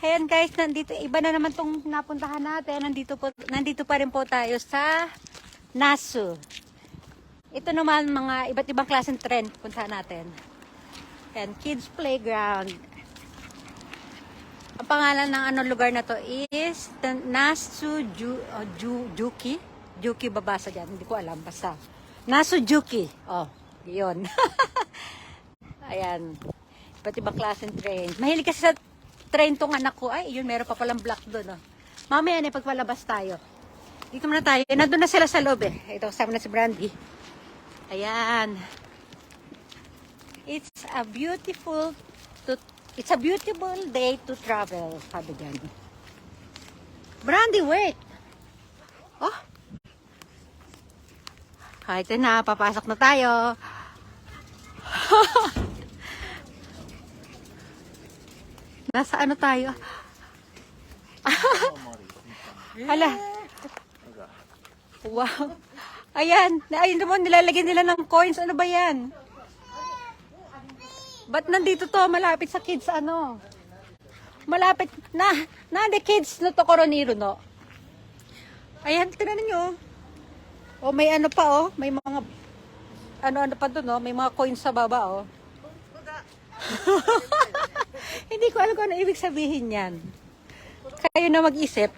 Ayan guys, iba na naman tong napuntahan natin. Nandito pa rin po tayo sa Nasu. Ito naman mga iba't ibang klaseng trend puntahan natin. Ayan, kids playground. Ang pangalan ng lugar na to is Nasu Juki. Juki babasa dyan, hindi ko alam, basta. Nasu Juki. Oh, yun. Ayan. Iba't ibang klaseng train. Mahilig kasi sa train tong anak ko. Ay, yun, meron pa palang block doon. Oh. Mamaya na, pagpalabas tayo. Dito muna tayo. Nandun na sila sa loob eh. Ito, kasama na si Brandy. Ayan. It's a beautiful day to travel. Sabi dyan. Brandy, wait! Oh! Ito na, papasok na tayo. Nasa ano tayo? Hala. Wow. Ayan. Ayun naman, nilalagyan nila ng coins. Ano ba yan? Ba't nandito to? Malapit sa kids, ano? Malapit na the kids no to Coroniro, no? Ayan, tignan nyo. Oh, may ano pa, oh. May mga, ano pa doon, oh. May mga coins sa baba, oh. Hindi ko alam kung ano ibig sabihin yan. Kayo na mag-isip.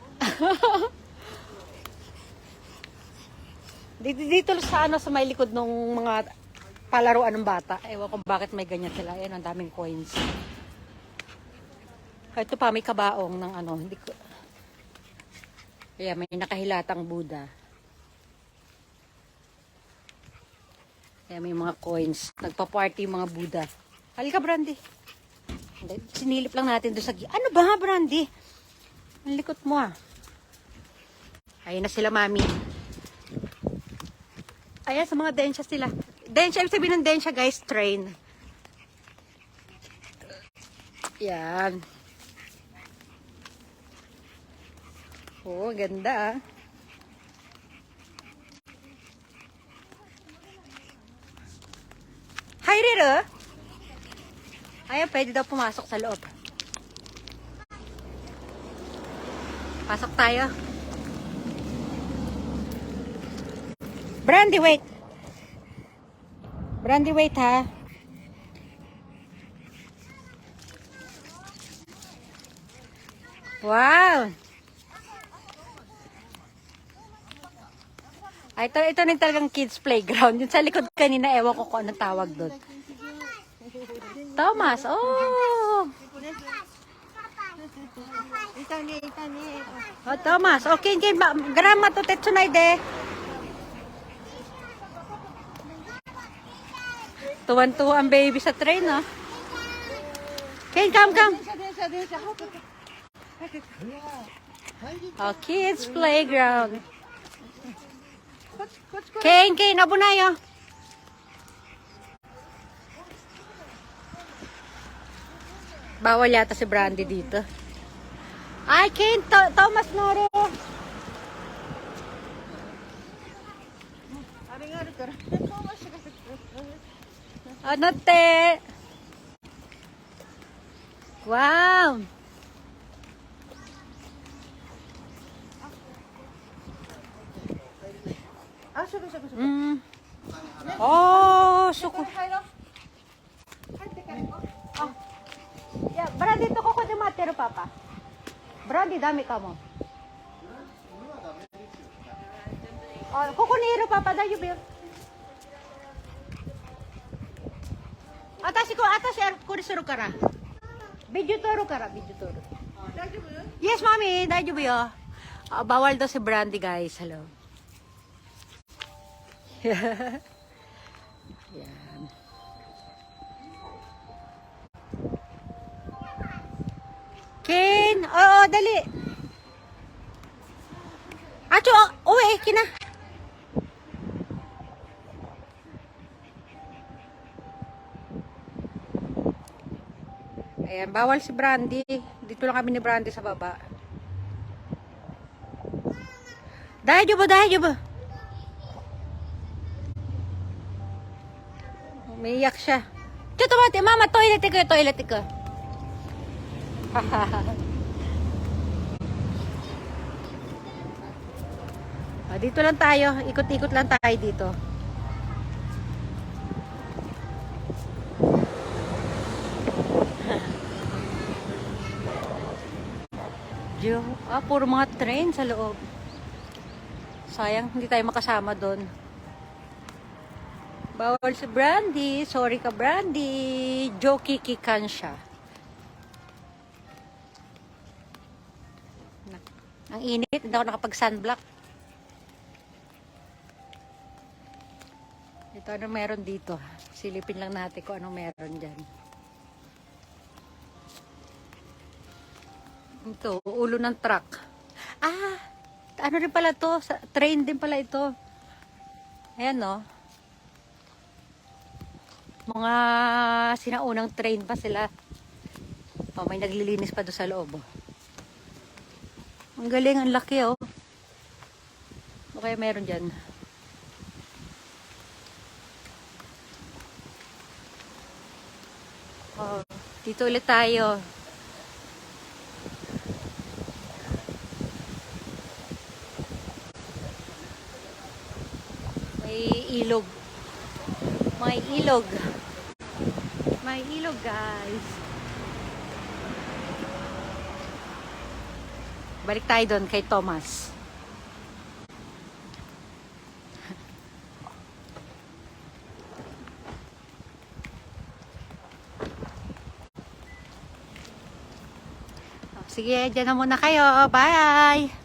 dito sa ano, sa may likod ng mga palaruan ng bata. Ewan ko bakit may ganyan sila. Ayan, ang daming coins. Ito pa, may kabaong ng ano. Hindi ko. Ayan, may nakahilatang Buddha. Ayan, may mga coins. Nagpa-party yung mga Buddha. Halika, Brandy. Sinilip lang natin doon sa... Ano ba, Brandy? Ang likot mo, ah. Ayun na sila, mami. Ayan, sa mga densya sila. Densya, ibig sabihin ng densya, guys, train. Yan. Oh, ganda, ah. Hi, Riro. Ayan, pwede daw pumasok sa loob. Pasok tayo. Brandy, wait. Brandy, wait, ha. Wow. Ay, ito na talagang kids playground. Yung sa likod kanina, ewan ko kung anong tawag doon. Thomas, oh! Oh, Thomas, okay, grandma to tetsunay de. Tuwan-tuwa ang baby sa train, oh. Okay, come. Oh, kids playground. Kane, abunayo. Bawal yata si Brandy dito. Ay, Kane, Thomas Noro. Ano, te? Wow. Oh, suko. Ya, Brandy, ito ko de matero, papa. Brandy, dami ka mo. Oh, kukuniro, papa, dayo biyo. Atas kurisuro kara. Video toro. Yes, mami, dayo biyo. Bawal daw si Brandy, guys. Hello. Yan. Ken, oo, dali. Acho, uwi, kina. Ayan, bawal si Brandy. Dito lang kami ni Brandy sa baba. Dahil ba? Umiiyak siya. Chuto mati, mama, toilet ko. Dito lang tayo. Ikot-ikot lang tayo dito. Puro mga train sa loob. Sayang, hindi tayo makasama doon. Bawal si Brandy. Sorry ka, Brandy. Jokikikan siya. Ang init. Hindi ako nakapag-sunblock. Ito, ano meron dito? Silipin lang natin kung anong meron dyan. Ito, ulo ng truck. Ano rin pala to? Train din pala ito. Ayan, no? Mga sinaunang train pa sila. May naglilinis pa doon sa loob. Ang galing, ang laki, oh. Okay, meron dyan. Dito ulit tayo. May ilog. May ilog. May ilog, guys. Balik tayo doon kay Thomas. Sige, dyan na muna kayo. Bye!